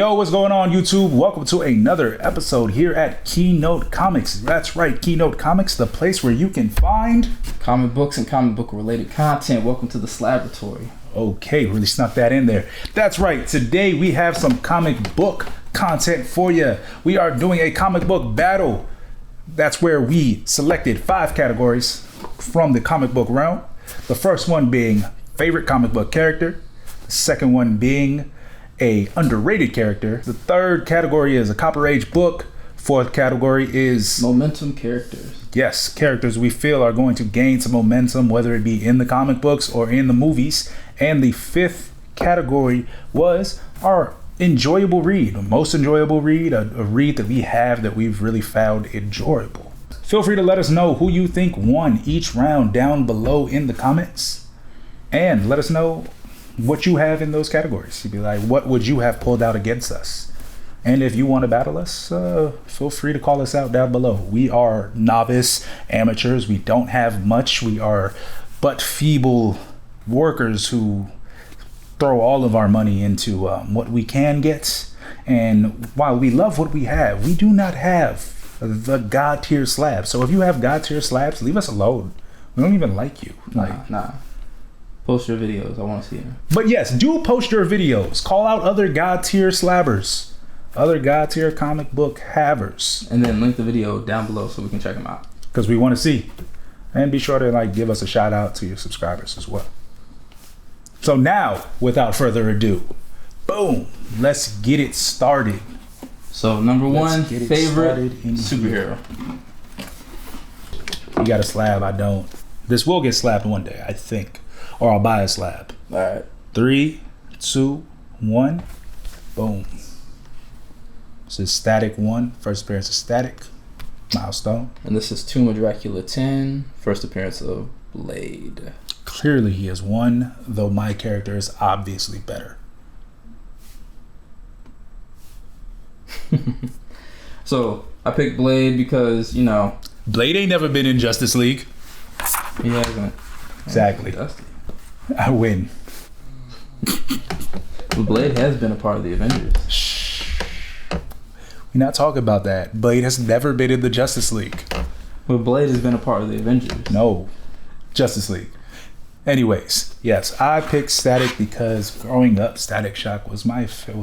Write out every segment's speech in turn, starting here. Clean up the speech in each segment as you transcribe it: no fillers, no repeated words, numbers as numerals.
Yo, what's going on, YouTube? Welcome to another episode here at Keynote Comics. That's right, Keynote Comics, the place where you can find comic books and comic book related content. Welcome to the Slaboratory. Okay, really snuck that in there. That's right, today we have some comic book content for you. We are doing a comic book battle. That's where we selected 5 categories from the comic book realm. The first one being favorite comic book character. The second one being a underrated character. The third category is a Copper Age book. Fourth category is momentum characters. Yes, characters we feel are going to gain some momentum, whether it be in the comic books or in the movies. And the fifth category was our enjoyable read, most enjoyable read, a read that we have that we've really found enjoyable. Feel free to let us know who you think won each round down below in the comments, and let us know what you have in those categories. You'd be like, what would you have pulled out against us? And if you want to battle us, feel free to call us out down below. We are novice amateurs. We don't have much. We are but feeble workers who throw all of our money into what we can get. And while we love what we have, we do not have the God tier slabs. So if you have God tier slabs, leave us alone. We don't even like you. Nah. Post your videos. I want to see them. But yes, do post your videos. Call out other God tier slabbers, other God tier comic book havers, and then link the video down below so we can check them out. Because we want to see. And be sure to give us a shout out to your subscribers as well. So now, without further ado, boom, let's get it started. So number one, favorite superhero. You got a slab, I don't. This will get slabbed one day, I think. Or I'll buy a slab. All right. 3, 2, 1, boom. This is Static 1, first appearance of Static, milestone. And this is Tomb of Dracula 10, first appearance of Blade. Clearly he has won, though my character is obviously better. So I picked Blade because, Blade ain't never been in Justice League. He hasn't. Exactly. I win. But Blade has been a part of the Avengers. Shh. We're not talking about that. Blade has never been in the Justice League. But Blade has been a part of the Avengers. No. Justice League. Anyways, yes, I picked Static because growing up, Static Shock was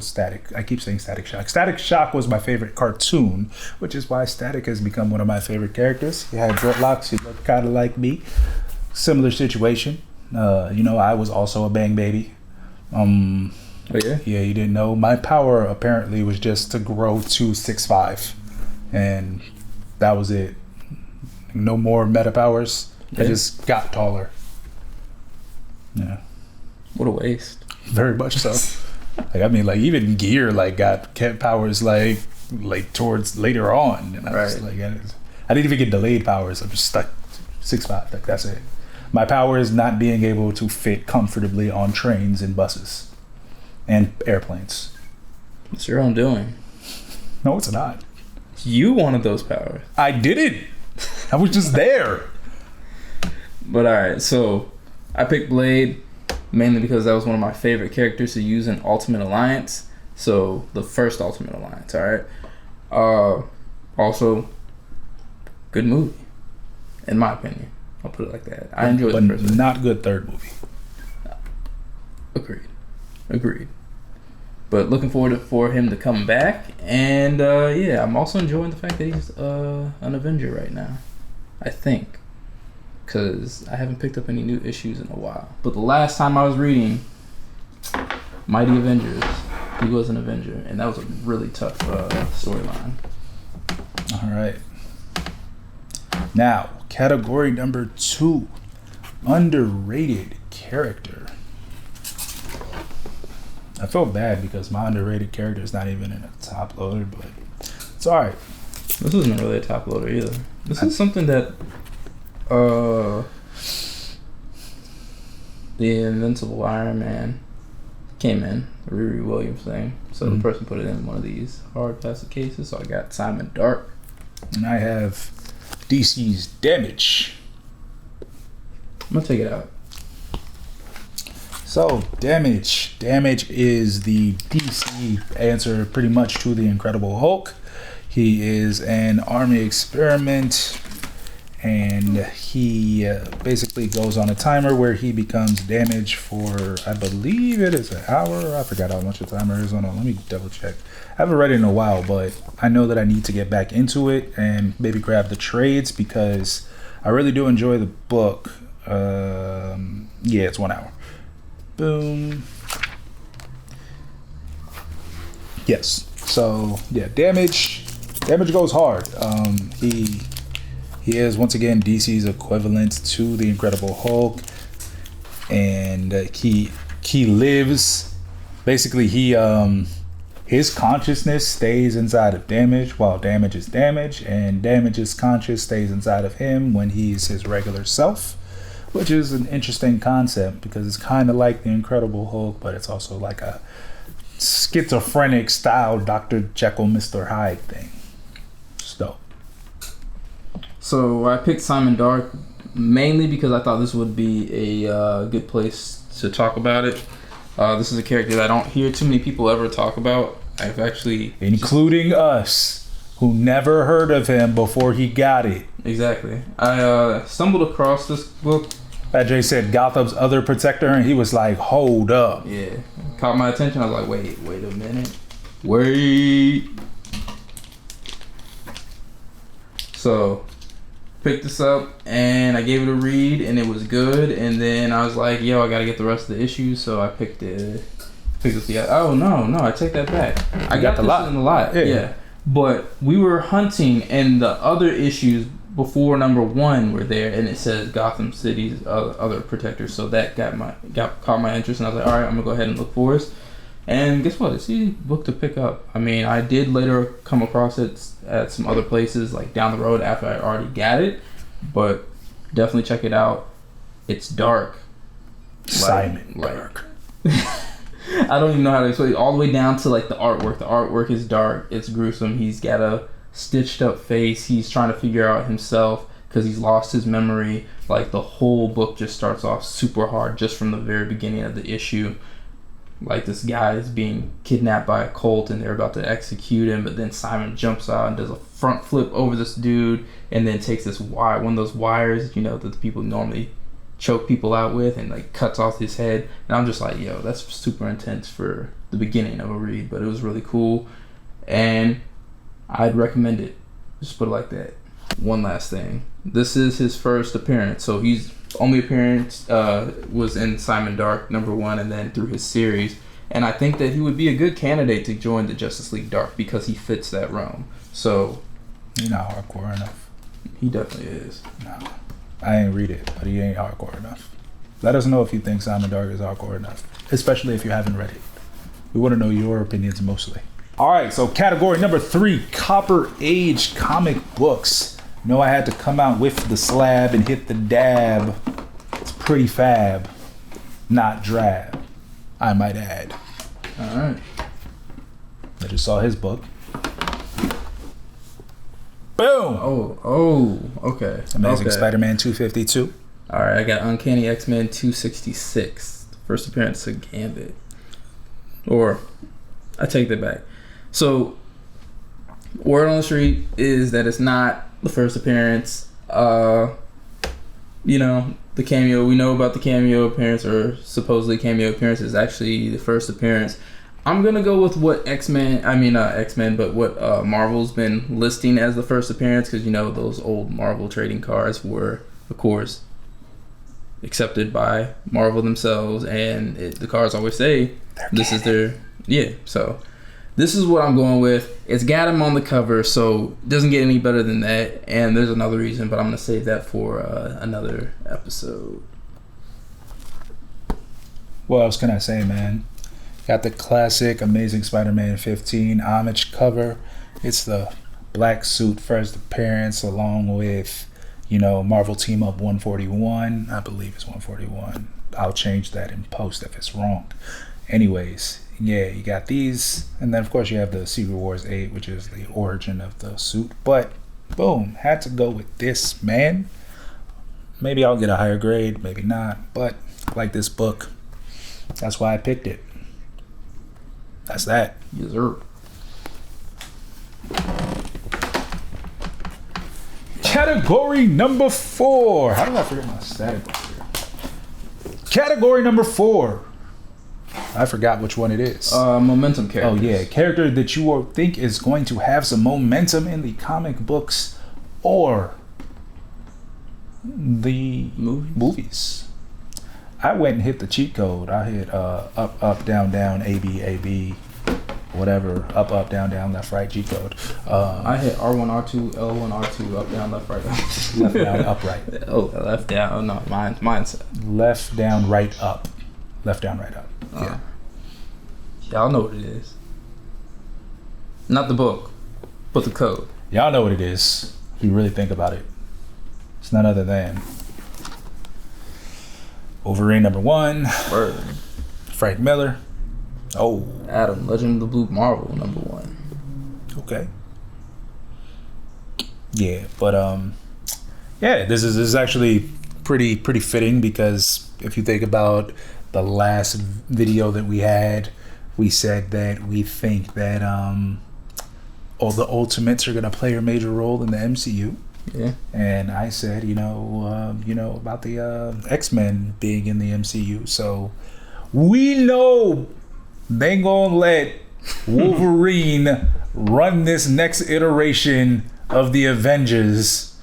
Static. I keep saying Static Shock. Static Shock was my favorite cartoon, which is why Static has become one of my favorite characters. He had dreadlocks. He looked kind of like me. Similar situation. I was also a bang baby. Oh yeah? Yeah, you didn't know. My power apparently was just to grow to 6'5", and that was it. No more meta powers. Yeah. I just got taller. Yeah. What a waste. Very much so. Even Gear got kept powers towards later on, and I was I didn't even get delayed powers. I'm just stuck 6'5". That's it. My power is not being able to fit comfortably on trains and buses and airplanes. It's your own doing. No, it's not. You wanted those powers. I didn't. I was just there. But alright, so I picked Blade mainly because that was one of my favorite characters to use in Ultimate Alliance. So the first Ultimate Alliance, alright? Also, good movie, in my opinion. I'll put it like that. I enjoyed the first one. Not good third movie. Agreed. But looking forward for him to come back. And I'm also enjoying the fact that he's an Avenger right now. I think. Because I haven't picked up any new issues in a while. But the last time I was reading Mighty Avengers, he was an Avenger. And that was a really tough storyline. All right. Now, category number 2, underrated character. I feel bad because my underrated character is not even in a top loader, but it's all right. This isn't really a top loader either. This is something that the Invincible Iron Man came in, the Riri Williams thing. So the person put it in one of these hard plastic cases. So I got Simon Dark. And I have DC's Damage. I'm gonna take it out. So, Damage. Damage is the DC answer pretty much to the Incredible Hulk. He is an army experiment, and he basically goes on a timer where he becomes Damage for, I believe it is an hour. I forgot how much the timer is on it. Let me double check. I haven't read it in a while, but I know that I need to get back into it and maybe grab the trades because I really do enjoy the book. Yeah, it's 1 hour. Boom. Yes. So yeah, damage goes hard. He is once again DC's equivalent to the Incredible Hulk, and he lives. Basically, his consciousness stays inside of Damage while Damage is Damage, and Damage's conscious stays inside of him when he's his regular self. Which is an interesting concept because it's kind of like the Incredible Hulk, but it's also like a schizophrenic style Dr. Jekyll, Mr. Hyde thing. So I picked Simon Dark mainly because I thought this would be a good place to talk about it. This is a character that I don't hear too many people ever talk about. I've actually... Including us, who never heard of him before he got it. Exactly. I stumbled across this book. That Jay said Gotham's other protector, and he was like, hold up. Yeah. Caught my attention. I was like, wait a minute. Wait. So, picked this up, and I gave it a read, and it was good. And then I was like, yo, I gotta get the rest of the issues, so I picked it. Oh, no, I take that back. I got this in the lot. Yeah. But we were hunting, and the other issues before number 1 were there, and it says Gotham City's other protectors, so that caught my interest, and I was like, all right, I'm gonna go ahead and look for it. And guess what? It's an easy book to pick up. I mean, I did later come across it at some other places, like down the road after I already got it, but definitely check it out. It's dark. Simon Dark. I don't even know how to explain it. All the way down to like the artwork. The artwork is dark. It's gruesome. He's got a stitched up face. He's trying to figure out himself because he's lost his memory. Like the whole book just starts off super hard just from the very beginning of the issue. Like this guy is being kidnapped by a cult and they're about to execute him, but then Simon jumps out and does a front flip over this dude and then takes this wire, one of those wires, you know, that the people normally choke people out with, and like cuts off his head. And I'm just like, yo, that's super intense for the beginning of a read, but it was really cool and I'd recommend it. Just put it like that. One last thing. This is his first appearance, so he's only appearance was in Simon Dark #1 and then through his series, and I think that he would be a good candidate to join the Justice League Dark because he fits that realm. So he's not hardcore enough. He definitely is. No, I ain't read it, but he ain't hardcore enough. Let us know if you think Simon Dark is hardcore enough, especially if you haven't read it. We want to know your opinions mostly. All right, so category number 3, Copper Age comic books. No, I had to come out with the slab and hit the dab. It's pretty fab, not drab, I might add. All right. I just saw his book. Boom. Oh, okay. Amazing Spider-Man 252. All right, I got Uncanny X-Men 266. First appearance of Gambit. Or, I take that back. So, word on the street is that it's not the first appearance. You know, the cameo, we know about the cameo appearance, or supposedly cameo appearance, is actually the first appearance. I'm gonna go with what but what Marvel's been listing as the first appearance, because you know those old Marvel trading cards were, of course, accepted by Marvel themselves, and the cards always say this is their so this is what I'm going with. It's got him on the cover, so it doesn't get any better than that. And there's another reason, but I'm going to save that for another episode. What else can I say, man? Got the classic Amazing Spider-Man 15 homage cover. It's the black suit first appearance along with, you know, Marvel Team Up 141. I believe it's 141. I'll change that in post if it's wrong. Anyways, yeah, you got these, and then of course you have the Secret Wars 8, which is the origin of the suit. But boom, had to go with this, man. Maybe I'll get a higher grade, maybe not, but I like this book. That's why I picked it. That's that. Yes, sir. Category number 4. How did I forget my static book here? Category number 4. I forgot which one it is. Momentum character. Oh yeah, character that you will think is going to have some momentum in the comic books or the movies. I went and hit the cheat code. I hit up, down, down, A, B, whatever. Up, down, left, right, cheat code. I hit R1, R2, L1, R2, up, down, left, right. Left, down, up, right. Oh, left, down. Oh, no, mine's left, down, right, up. Left, down, right, up. Yeah. Y'all know what it is. Not the book, but the code. Y'all know what it is. If you really think about it. It's none other than Wolverine number 1. Word. Frank Miller. Oh. Adam, Legend of the Blue Marvel number 1. Okay. Yeah, but yeah, this is actually pretty fitting, because if you think about the last video that we had, we said that we think that all the Ultimates are gonna play a major role in the MCU. Yeah. And I said, about the X-Men being in the MCU. So we know they gonna let Wolverine run this next iteration of the Avengers.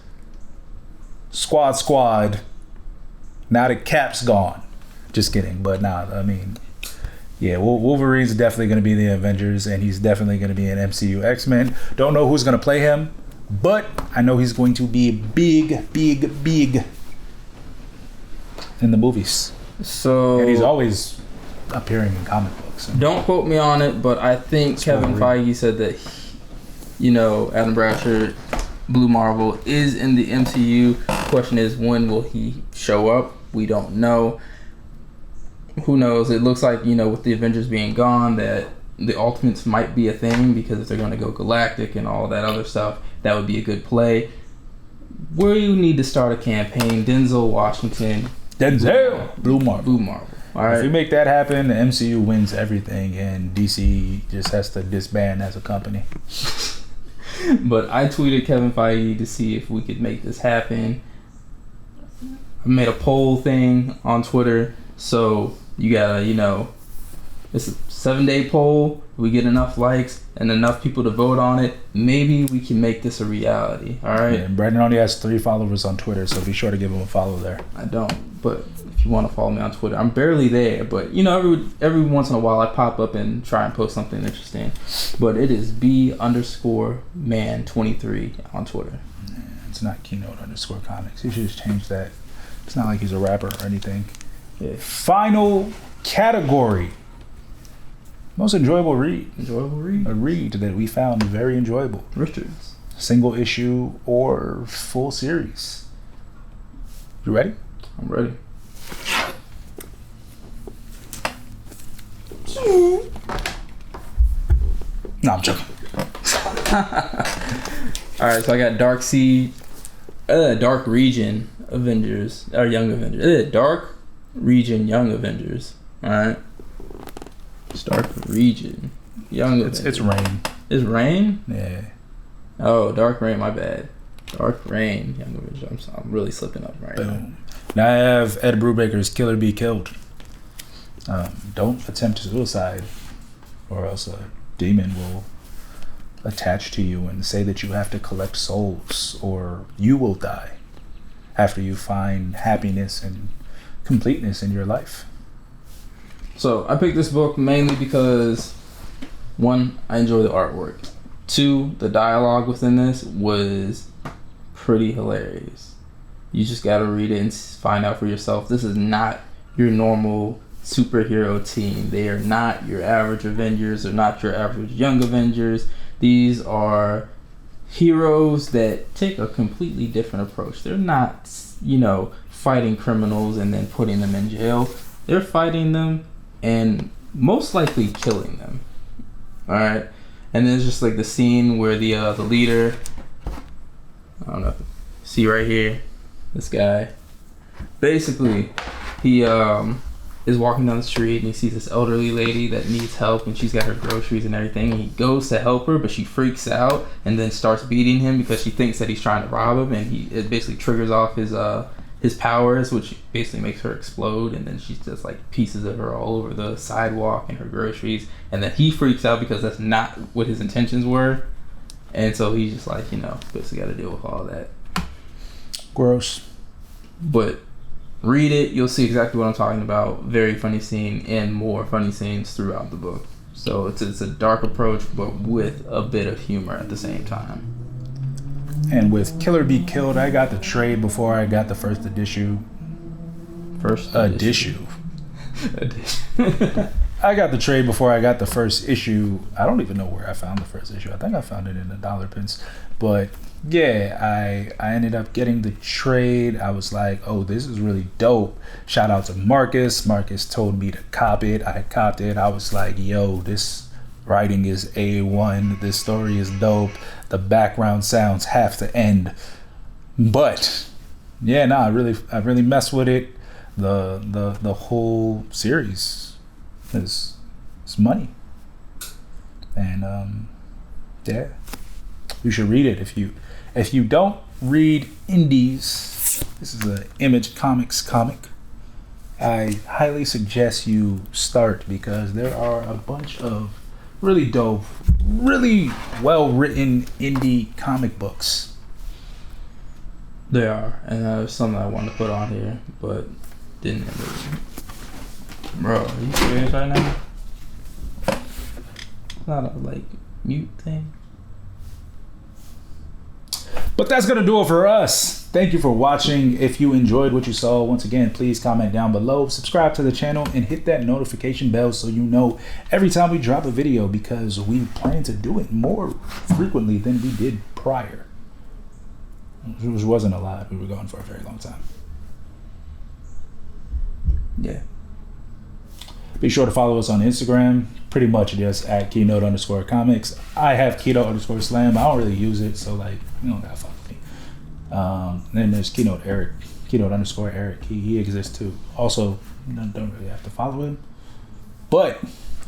Squad. Now that Cap's gone. Just kidding. But nah, I mean, yeah, Wolverine's definitely going to be in the Avengers, and he's definitely going to be in MCU X-Men. Don't know who's going to play him, but I know he's going to be big in the movies. So, and he's always appearing in comic books. Don't quote me on it, but I think Kevin Feige said that, Adam Brasher, Blue Marvel, is in the MCU. Question is, when will he show up? We don't know. Who knows? It looks like, with the Avengers being gone, that the Ultimates might be a thing, because if they're going to go galactic and all that other stuff, that would be a good play. We need to start a campaign. Denzel Washington. Blue Marvel. All right. If we make that happen, the MCU wins everything, and DC just has to disband as a company. But I tweeted Kevin Feige to see if we could make this happen. I made a poll thing on Twitter, so you gotta, it's a 7-day poll. We get enough likes and enough people to vote on it, maybe we can make this a reality. All right. Yeah, Brandon only has 3 followers on Twitter, so be sure to give him a follow there. I don't, but if you want to follow me on Twitter, I'm barely there. But every once in a while I pop up and try and post something interesting. But it is B_man23 on Twitter. Yeah, it's not Keynote_comics. You should just change that. It's not like he's a rapper or anything. Yeah. Final category. Most enjoyable read. A read that we found very enjoyable. Richards. Single issue or full series. You ready? I'm ready. No, I'm joking. Alright, so I got Dark Region Avengers, or Young Avengers. Dark Region Young Avengers. Alright. Dark Region Young Avengers. It's Rain. It's Rain? Yeah. Oh, Dark Rain, my bad. Dark Rain Young Avengers. I'm really slipping up right now. Now I have Ed Brubaker's Killer Be Killed. Don't attempt suicide, or else a demon will attach to you and say that you have to collect souls, or you will die after you find happiness and completeness in your life. So I picked this book mainly because, 1, I enjoy the artwork. 2, the dialogue within this was pretty hilarious. You just gotta read it and find out for yourself. This is not your normal superhero team. They are not your average Avengers. They're not your average Young Avengers. These are heroes that take a completely different approach. They're not, fighting criminals and then putting them in jail. They're fighting them and most likely killing them. All right. And then it's just like the scene where the leader, I don't know, see right here, this guy, basically he is is walking down the street and he sees this elderly lady that needs help and she's got her groceries and everything, and he goes to help her, but she freaks out and then starts beating him because she thinks that he's trying to rob him, and it basically triggers off his powers, which basically makes her explode, and then she's just like pieces of her all over the sidewalk and her groceries, and then he freaks out because that's not what his intentions were, and so he's just like, basically got to deal with all that. Gross. But read it, you'll see exactly what I'm talking about. Very funny scene and more funny scenes throughout the book. So it's a dark approach, but with a bit of humor at the same time. And with Killer Be Killed, I got the trade before I got the first edition. I got the trade before I got the first issue. I don't even know where I found the first issue. I think I found it in the dollar pins. But yeah, I ended up getting the trade. I was like, oh, this is really dope. Shout out to Marcus. Marcus told me to cop it. I copped it. I was like, yo, this writing is A1. This story is dope. The background sounds have to end. But yeah, I really messed with it. The whole series is money. And yeah, you should read it. If you don't read indies, this is an Image Comics comic. I highly suggest you start, because there are a bunch of really dope, really well written indie comic books. They are, and there's something I wanted to put on here, but didn't. Bro, are you serious right now? It's not a mute thing. But that's gonna do it for us. Thank you for watching. If you enjoyed what you saw, once again, please comment down below, subscribe to the channel, and hit that notification bell so you know every time we drop a video, because we plan to do it more frequently than we did prior. Which wasn't a lot. We were going for a very long time. Yeah. Be sure to follow us on Instagram. Pretty much just at keynote_comics. I have keynote_slam. I don't really use it, so you don't gotta follow me. Then there's keynote Eric, keynote_Eric. He exists too. Also, don't really have to follow him, but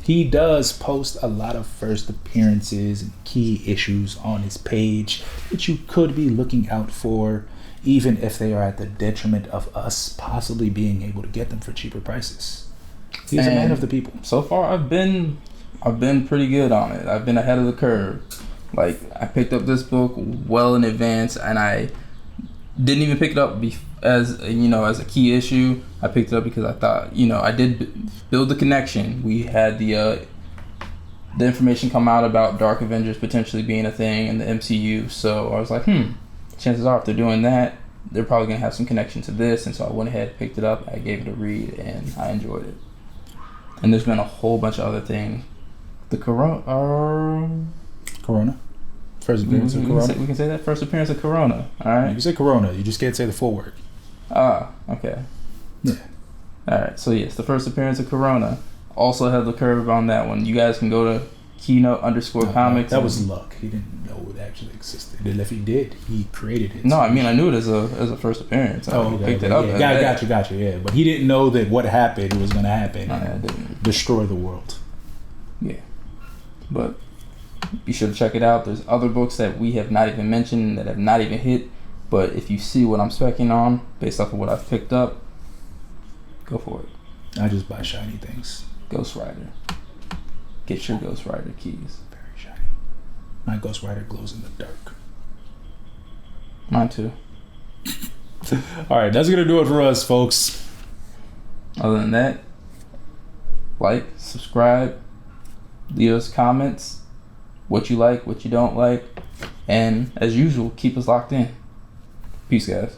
he does post a lot of first appearances and key issues on his page, which you could be looking out for, even if they are at the detriment of us possibly being able to get them for cheaper prices. He's a man of the people. So far, I've been pretty good on it. I've been ahead of the curve. I picked up this book well in advance, and I didn't even pick it up as a key issue. I picked it up because I thought, I did build the connection. We had the information come out about Dark Avengers potentially being a thing in the MCU, so I was like, chances are if they're doing that, they're probably gonna have some connection to this, and so I went ahead, picked it up, I gave it a read, and I enjoyed it. And there's been a whole bunch of other things. The Corona. First appearance of Corona. We can say that, first appearance of Corona. All right. You can say Corona. You just can't say the full word. Okay. Yeah. All right. So yes, the first appearance of Corona. Also ahead of the curve on that one. You guys can go to keynote_comics. That was luck. He didn't know it actually existed. And if he did, he created it. No, I mean I knew it as a first appearance. I picked it up. Yeah. Gotcha. Yeah, but he didn't know that what happened was going to happen. No, I didn't. Destroy the world. Yeah, but be sure to check it out. There's other books that we have not even mentioned, that have not even hit. But if you see what I'm specking on based off of what I've picked up, go for it. I just buy shiny things. Ghost Rider. Get your Ghost Rider keys. Very shiny. My Ghost Rider glows in the dark. Mine too. All right, that's gonna do it for us, folks. Other than that, like, subscribe, leave us comments, what you like, what you don't like, and as usual, keep us locked in. Peace, guys.